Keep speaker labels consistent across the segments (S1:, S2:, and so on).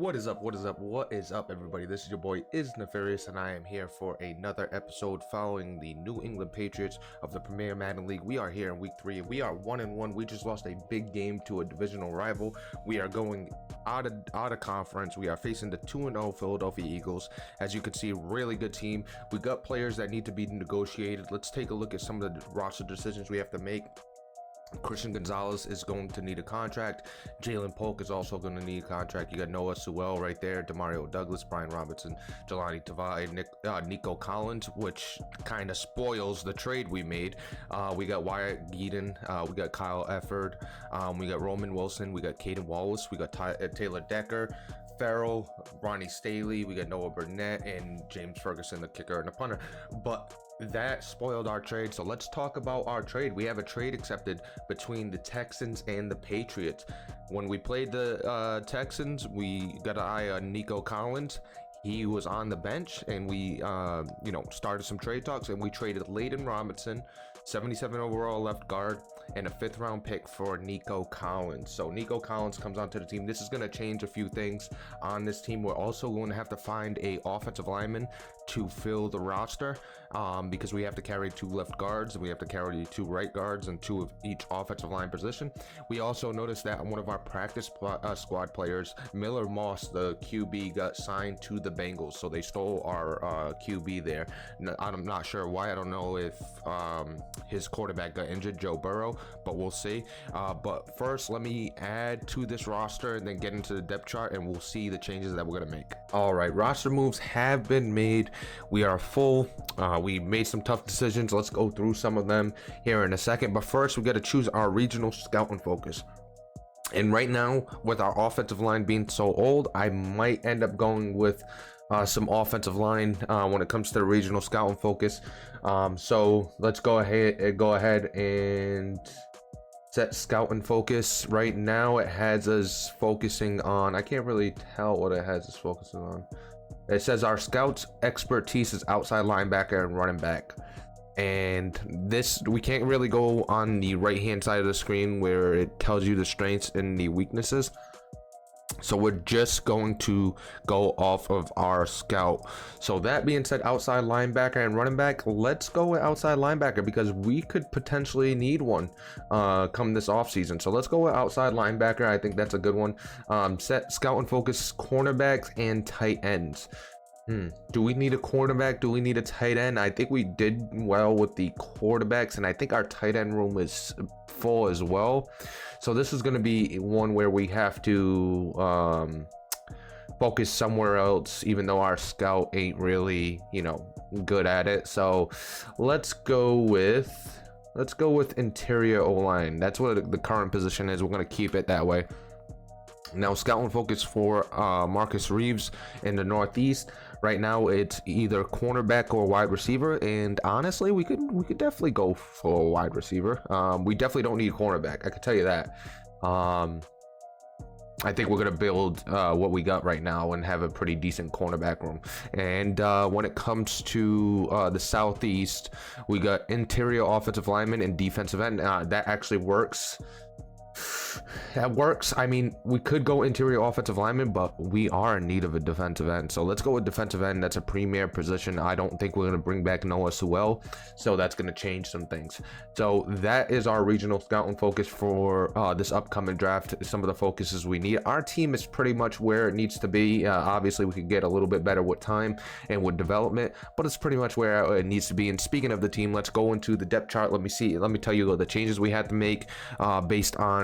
S1: What is up? What is up? What is up, everybody? This is your boy Is Nefarious, and I am here for another episode following the New England Patriots of the Premier Madden League. We are here in week 3. We are 1-1. We just lost a big game to a divisional rival. We are going out of conference. We are facing the 2-0 Philadelphia Eagles. As you can see, really good team. We got players that need to be negotiated. Let's take a look at some of the roster decisions we have to make. Christian Gonzalez is going to need a contract. Jalen Polk is also going to need a contract. You got Noah Sewell right there, Demario Douglas, Brian Robinson, Jelani Tavai, Nico Collins, which kind of spoils the trade we made. We got Wyatt Geedon, we got Kyle Efford, we got Roman Wilson, we got Caden Wallace, we got Taylor Decker, Farrell, Ronnie Staley, we got Noah Burnett, and James Ferguson, the kicker and the punter. But that spoiled our trade, so let's talk about our trade. We have a trade accepted between the Texans and the Patriots. When we played the Texans, we got an eye on Nico Collins. He was on the bench, and we started some trade talks, and we traded Layden Robinson, 77 overall left guard, and a 5th round pick for Nico Collins. So Nico Collins comes onto the team. This is going to change a few things on this team. We're also going to have to find a offensive lineman to fill the roster because we have to carry 2 left guards, and we have to carry 2 right guards and 2 of each offensive line position. We also noticed that one of our practice squad players, Miller Moss, the QB, got signed to the Bengals, so they stole our QB there. I'm not sure why. I don't know if his quarterback got injured, Joe Burrow, but we'll see. But first, let me add to this roster and then get into the depth chart, and we'll see the changes that we're gonna make. All right, roster moves have been made. We are full. We made some tough decisions. Let's go through some of them here in a second, but first we got to choose our regional scouting focus. And right now, with our offensive line being so old, I might end up going with some offensive line when it comes to the regional scouting focus. So let's go ahead and set scouting focus. Right now it has us focusing on, I can't really tell what it has us focusing on. It says our scouts expertise is outside linebacker and running back. And this, we can't really go on the right hand side of the screen where it tells you the strengths and the weaknesses. So we're just going to go off of our scout. So that being said, outside linebacker and running back, let's go with outside linebacker because we could potentially need one come this offseason. So let's go with outside linebacker. I think that's a good one. Set scout and focus cornerbacks and tight ends. Do we need a cornerback? Do we need a tight end? I think we did well with the quarterbacks, and I think our tight end room is full as well. So this is going to be one where we have to focus somewhere else, even though our scout ain't really, good at it. So let's go with interior O-line. That's what the current position is. We're going to keep it that way. Now, scouting focus for Marcus Reeves in the Northeast. Right now, it's either cornerback or wide receiver, and honestly, we could definitely go for a wide receiver. We definitely don't need cornerback. I can tell you that. I think we're gonna build what we got right now and have a pretty decent cornerback room. And when it comes to the Southeast, we got interior offensive lineman and defensive end. That actually works. That works. I mean, we could go interior offensive lineman, but we are in need of a defensive end. So let's go with defensive end. That's a premier position. I don't think we're going to bring back Noah Sewell, so that's going to change some things. So that is our regional scouting focus for this upcoming draft. Some of the focuses we need. Our team is pretty much where it needs to be. Obviously, we could get a little bit better with time and with development, but it's pretty much where it needs to be. And speaking of the team, let's go into the depth chart. Let me tell you the changes we had to make based on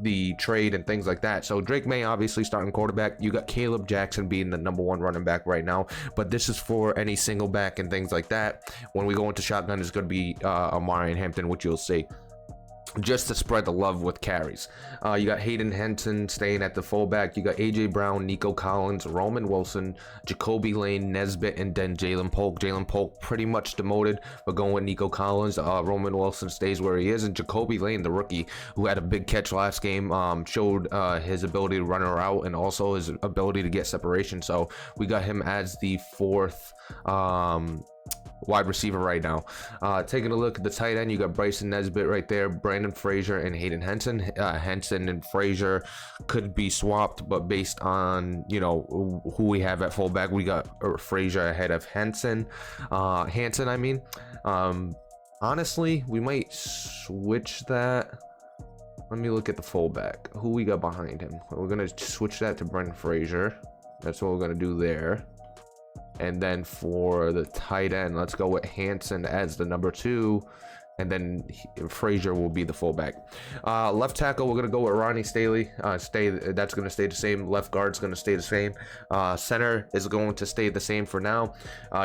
S1: the trade and things like that. So Drake May obviously starting quarterback. You got Caleb Jackson being the #1 running back right now, but this is for any single back and things like that. When we go into shotgun, it's going to be Amari Hampton, which you'll see, just to spread the love with carries. You got Hayden Henson staying at the fullback. You got AJ Brown, Nico Collins, Roman Wilson, Jacoby Lane, Nesbitt, and then Jalen Polk. Jalen Polk pretty much demoted. We're going with Nico Collins. Roman Wilson stays where he is, and Jacoby Lane, the rookie who had a big catch last game, showed his ability to run her out and also his ability to get separation. So we got him as the 4th wide receiver right now. Taking a look at the tight end, you got Bryson Nesbitt right there, Brandon Frazier, and Hayden Henson. Henson and Frazier could be swapped, but based on, you know, who we have at fullback, we got Frazier ahead of Hanson, I mean. Honestly, we might switch that. Let me look at the fullback. Who we got behind him? We're gonna switch that to Brendan Frazier. That's what we're gonna do there. And then for the tight end, let's go with Hanson as the number 2, and then Frazier will be the fullback. Left tackle, we're gonna go with Ronnie Staley. That's gonna stay the same. Left guard's gonna stay the same. Center is going to stay the same for now.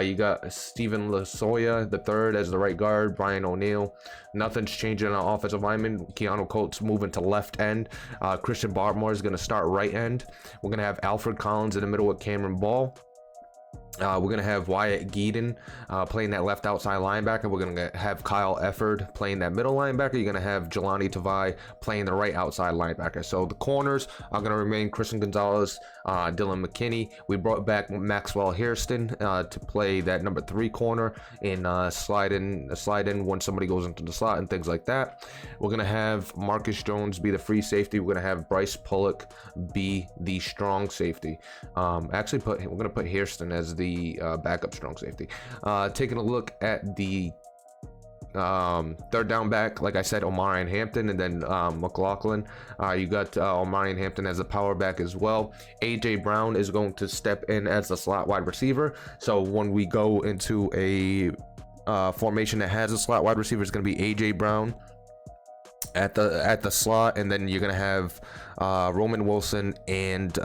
S1: You got Steven Lasoya the third as the right guard. Brian O'Neill. Nothing's changing on offensive lineman. Keanu Coates moving to left end. Christian Barmore is gonna start right end. We're gonna have Alfred Collins in the middle with Cameron Ball. We're going to have Wyatt Geeden playing that left outside linebacker. We're going to have Kyle Efford playing that middle linebacker. You're going to have Jelani Tavai playing the right outside linebacker. So the corners are going to remain Christian Gonzalez, Dylan McKinney. We brought back Maxwell Hairston to play that number 3 corner and slide in when somebody goes into the slot and things like that. We're going to have Marcus Jones be the free safety. We're going to have Bryce Pullock be the strong safety. We're going to put Hairston as the backup strong safety. Taking a look at the third down back, like I said, Omarion Hampton, and then McLaughlin. You got Omarion Hampton as a power back as well. AJ Brown is going to step in as the slot wide receiver. So when we go into a formation that has a slot wide receiver, it's going to be AJ Brown at the slot, and then you're gonna have Roman Wilson and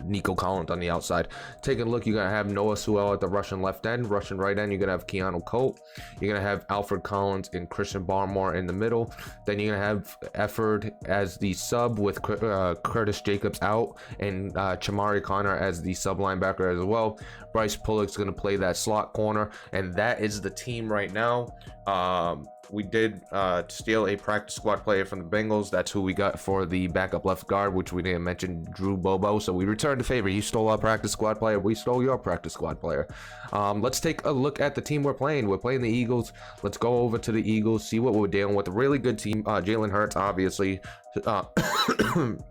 S1: Nico Collins on the outside. Taking a look, you're gonna have Noah Sewell at the Russian left end. Russian right end, you're gonna have Keanu Colt. You're gonna have Alfred Collins and Christian Barmore in the middle. Then you're gonna have Efford as the sub with Curtis Jacobs out, and Chamari Connor as the sub linebacker as well. Bryce Pullock's gonna play that slot corner, and that is the team right now. We did steal a practice squad player from the Bengals. That's who we got for the backup left guard, which we didn't mention, Drew Bobo. So we returned the favor. You stole our practice squad player. We stole your practice squad player. Let's take a look at the team we're playing. We're playing the Eagles. Let's go over to the Eagles, see what we're dealing with. A really good team. Jalen Hurts, obviously.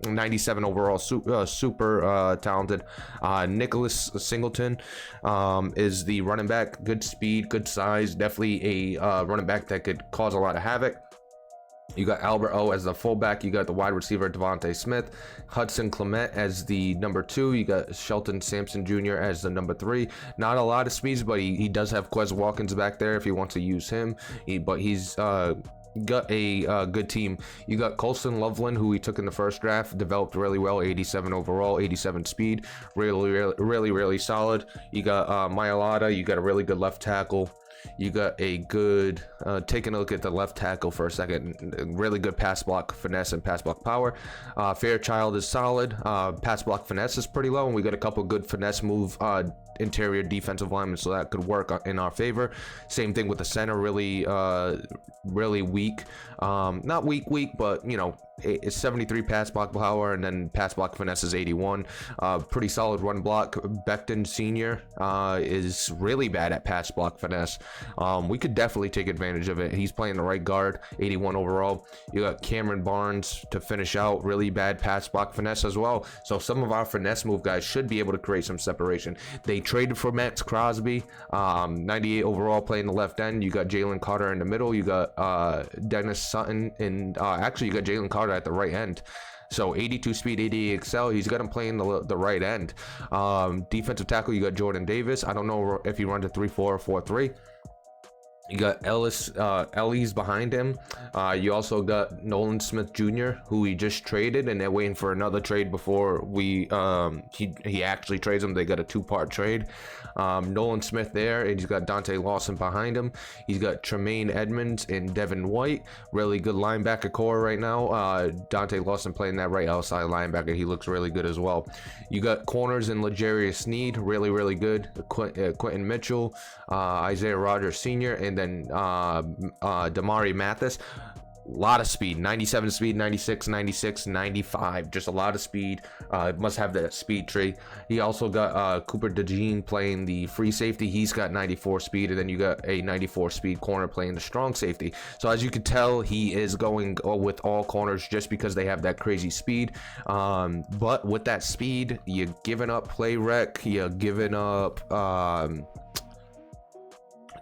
S1: 97 overall, super talented. Nicholas Singleton is the running back. Good speed, good size, definitely a running back that could cause a lot of havoc. You got Albert O as the fullback. You got the wide receiver Devontae Smith, Hudson Clement as the number 2. You got Shelton Sampson Jr. as the number 3. Not a lot of speeds, but he does have Quez Watkins back there if he wants to use him. But he's got a good team. You got Colston Loveland, who we took in the first draft, developed really well, 87 overall, 87 speed, really solid. You got Mailata. You got a really good left tackle. You got a good, taking a look at the left tackle for a second, really good pass block finesse and pass block power. Fairchild is solid. Pass block finesse is pretty low, and we got a couple good finesse move interior defensive linemen, so that could work in our favor. Same thing with the center, really weak. Not weak, but you know, it's 73 pass block power, and then pass block finesse is 81. Pretty solid run block. Becton Senior is really bad at pass block finesse. We could definitely take advantage of it. He's playing the right guard, 81 overall. You got Cameron Barnes to finish out, really bad pass block finesse as well. So some of our finesse move guys should be able to create some separation. They traded for Max Crosby, 98 overall, playing the left end. You got Jalen Carter in the middle. You got Dennis Sutton, and actually you got Jalen Carter at the right end. So 82 speed, 88 excel. He's got him playing the right end. Defensive tackle, you got Jordan Davis. I don't know if he runs a 3-4 or 4-3. You got Ellis behind him. You also got Nolan Smith Jr., who we just traded, and they're waiting for another trade before he actually trades him. They got a 2-part trade. Nolan Smith there, and he's got Dante Lawson behind him. He's got Tremaine Edmonds and Devin White. Really good linebacker core right now. Dante Lawson playing that right outside linebacker. He looks really good as well. You got corners in L'Jarius Sneed, really good. Quentin Mitchell, Isaiah Rogers Sr., and then Damari Mathis. lot of speed, 97 speed, 96, 96, 95, just a lot of speed. Must have that speed tree. He also got Cooper DeJean playing the free safety. He's got 94 speed, and then you got a 94 speed corner playing the strong safety. So as you can tell, he is going with all corners just because they have that crazy speed. But with that speed, you're giving up play rec, you're giving up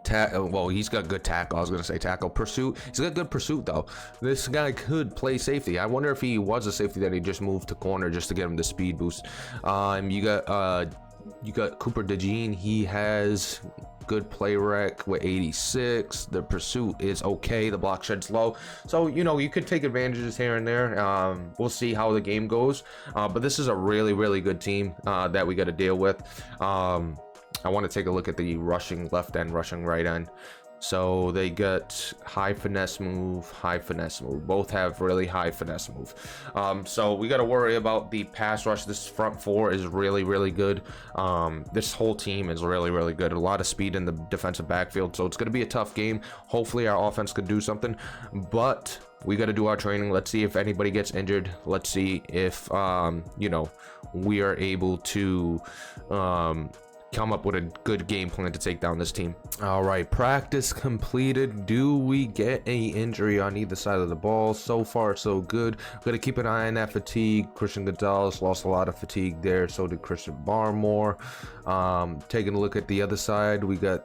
S1: well, he's got good tackle. I was gonna say tackle pursuit. He's got good pursuit though. This guy could play safety. I wonder if he was a safety that he just moved to corner just to get him the speed boost. You got Cooper DeJean. He has good play rec with 86. The pursuit is okay. The block shed's low, so you could take advantages here and there. We'll see how the game goes, but this is a really good team that we got to deal with. I want to take a look at the rushing left end, rushing right end. So they got high finesse move, both have really high finesse move. So we got to worry about the pass rush. This front four is really good. This whole team is really good. A lot of speed in the defensive backfield, so it's going to be a tough game. Hopefully our offense could do something, but we got to do our training. Let's see if anybody gets injured. Let's see if we are able to come up with a good game plan to take down this team. All right, practice completed. Do we get any injury on either side of the ball? So far so good. Gotta keep an eye on that fatigue. Christian Gonzalez lost a lot of fatigue there, so did Christian Barmore. Taking a look at the other side, we got,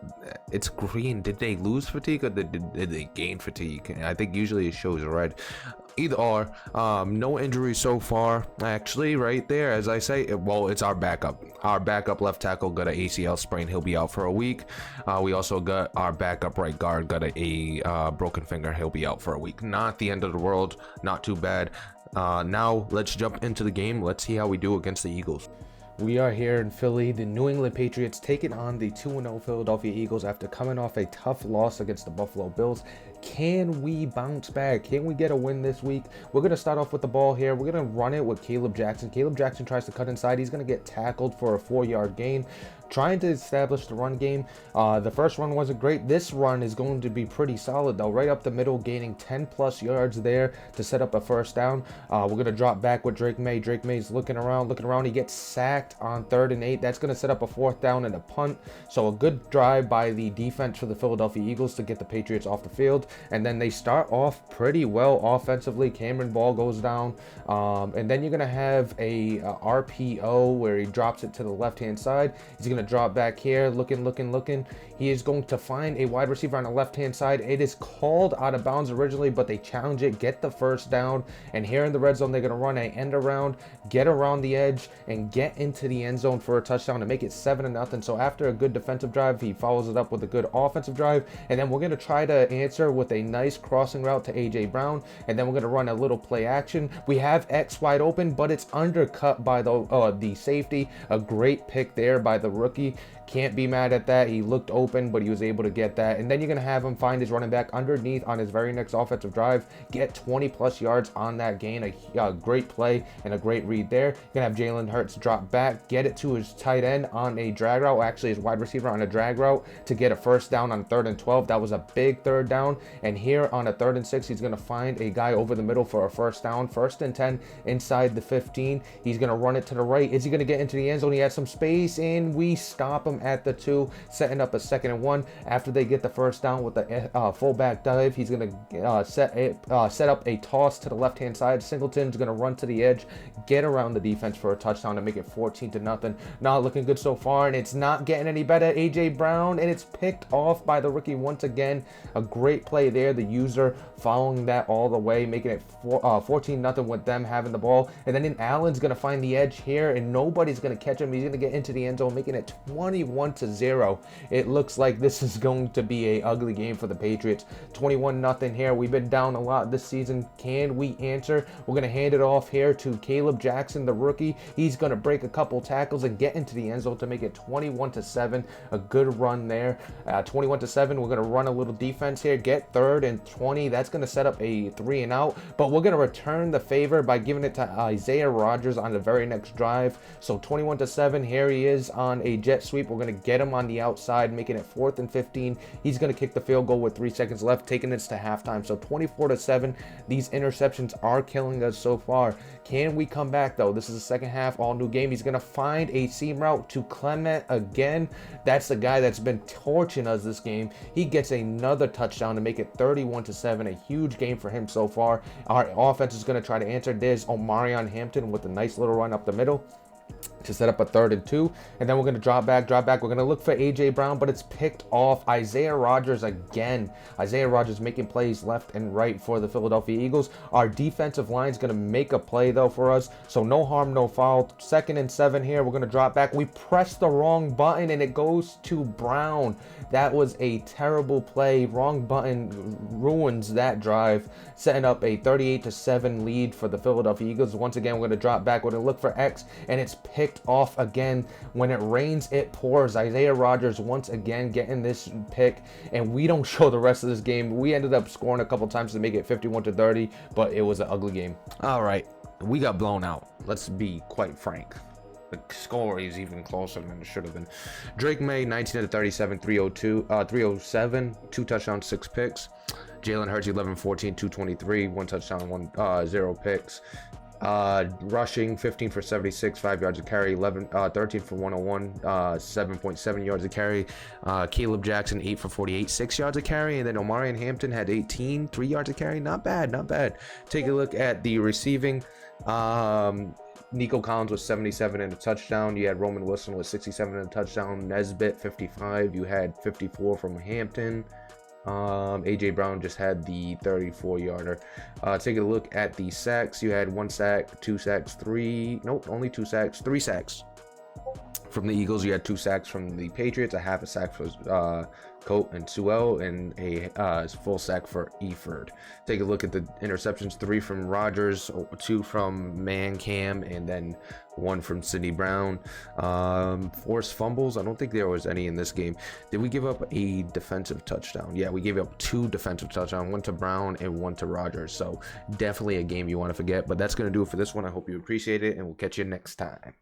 S1: it's green. Did they lose fatigue or did they gain fatigue? I think usually it shows red. Either or, no injuries so far. Actually, right there, as I say, well, it's our backup. Our backup left tackle got an ACL sprain. He'll be out for a week. We also got our backup right guard got a broken finger. He'll be out for a week. Not the end of the world. Not too bad. Now let's jump into the game. Let's see how we do against the Eagles. We are here in Philly. The New England Patriots taking on the 2-0 Philadelphia Eagles after coming off a tough loss against the Buffalo Bills. Can we bounce back? Can we get a win this week? We're going to start off with the ball here. We're going to run it with Caleb Jackson. Caleb Jackson tries to cut inside. He's going to get tackled for a 4-yard gain. Trying to establish the run game. The first run wasn't great. This run is going to be pretty solid though. Right up the middle, gaining 10+ yards there to set up a first down. We're going to drop back with Drake May. Drake May's looking around. He gets sacked on 3rd and 8. That's going to set up a 4th down and a punt. So a good drive by the defense for the Philadelphia Eagles to get the Patriots off the field. And then they start off pretty well offensively. Cameron Ball goes down. And then you're going to have a RPO where he drops it to the left-hand side. He's going to drop back here, looking. He is going to find a wide receiver on the left-hand side. It is called out of bounds originally, but they challenge it, get the first down. And here in the red zone, they're going to run an end around, get around the edge, and get into the end zone for a touchdown to make it 7-0. So after a good defensive drive, he follows it up with a good offensive drive. And then we're going to try to answer with a nice crossing route to AJ Brown. And then we're going to run a little play action. We have X wide open, but it's undercut by the safety. A great pick there by the rookie. Can't be mad at that. He looked open, but he was able to get that. And then you're going to have him find his running back underneath on his very next offensive drive, get 20+ yards on that gain. A great play and a great read there. You're going to have Jalen Hurts drop back, get it to his tight end on a drag route, actually his wide receiver on a drag route to get a first down on 3rd and 12. That was a big 3rd down. And here on a 3rd and 6, he's going to find a guy over the middle for a first down. 1st and 10 inside the 15. He's going to run it to the right. Is he going to get into the end zone? He has some space, and we stop him at the 2, setting up a 2nd and 1. After they get the first down with the fullback dive, he's going to set up a toss to the left-hand side. Singleton's going to run to the edge, get around the defense for a touchdown to make it 14-0. Not looking good so far, and it's not getting any better. AJ Brown, and it's picked off by the rookie once again. A great play there. The user following that all the way, making it 14-0 with them having the ball. And then Allen's going to find the edge here, and nobody's going to catch him. He's going to get into the end zone, making it 21-0. It looks like this is going to be a ugly game for the Patriots. 21-0 here. We've been down a lot this season. Can we answer? We're going to hand it off here to Caleb Jackson, the rookie. He's going to break a couple tackles and get into the end zone to make it 21-7. A good run there. 21-7. We're going to run a little defense here. Get 3rd and 20. That's going to set up a 3 and out, but we're going to return the favor by giving it to Isaiah Rodgers on the very next drive. So 21-7, here he is on a jet sweep. We're going to get him on the outside, making it 4th and 15. He's going to kick the field goal with 3 seconds left, taking us to halftime. So 24-7, these interceptions are killing us so far. Can we come back though? This is the second half, all new game. He's going to find a seam route to Clement again. That's the guy that's been torching us this game. He gets another touchdown to make it 31-7. A huge game for him so far. Our offense is going to try to answer. There's Omarion Hampton with a nice little run up the middle to set up a 3rd and 2, and then we're going to drop back. We're going to look for AJ Brown, but it's picked off. Isaiah Rodgers again. Isaiah Rodgers making plays left and right for the Philadelphia Eagles. Our defensive line is going to make a play though for us, so no harm, no foul. 2nd and 7 here. We're going to drop back. We press the wrong button and it goes to Brown. That was a terrible play. Wrong button ruins that drive, setting up a 38-7 lead for the Philadelphia Eagles. Once again, we're going to drop back. We're going to look for X, and it's picked off again. When it rains, it pours. Isaiah Rodgers once again getting this pick, and we don't show the rest of this game. We ended up scoring a couple times to make it 51-30, but it was an ugly game. All right, we got blown out. Let's be quite frank. The score is even closer than it should have been. Drake May, 19-37, 307, 2 touchdowns, 6 picks. Jalen Hurts, 11-14, 223, 1 touchdown, 0 picks. Rushing, 15 for 76, 5 yards a carry. 13 for 101, 7.7 yards a carry. Caleb Jackson, 8 for 48, 6 yards a carry. And then Omarion Hampton had 18, 3 yards a carry. Not bad, not bad. Take a look at the receiving. Nico Collins was 77 and a touchdown. You had Roman Wilson with 67 and a touchdown. Nesbitt 55. You had 54 from Hampton. AJ Brown just had the 34-yarder. Take a look at the sacks. You had 1 sack, 2 sacks, 3. Nope, only 2 sacks, 3 sacks. From the Eagles, you had 2 sacks. From the Patriots, a half a sack for Coat and Sewell, and a full sack for Eford. Take a look at the interceptions: 3 from Rodgers, 2 from Mancam, and then 1 from Sidney Brown. Forced fumbles, I don't think there was any in this game. Did we give up a defensive touchdown? Yeah, we gave up 2 defensive touchdowns, 1 to Brown and 1 to Rodgers. So definitely a game you want to forget. But that's going to do it for this one. I hope you appreciate it, and we'll catch you next time.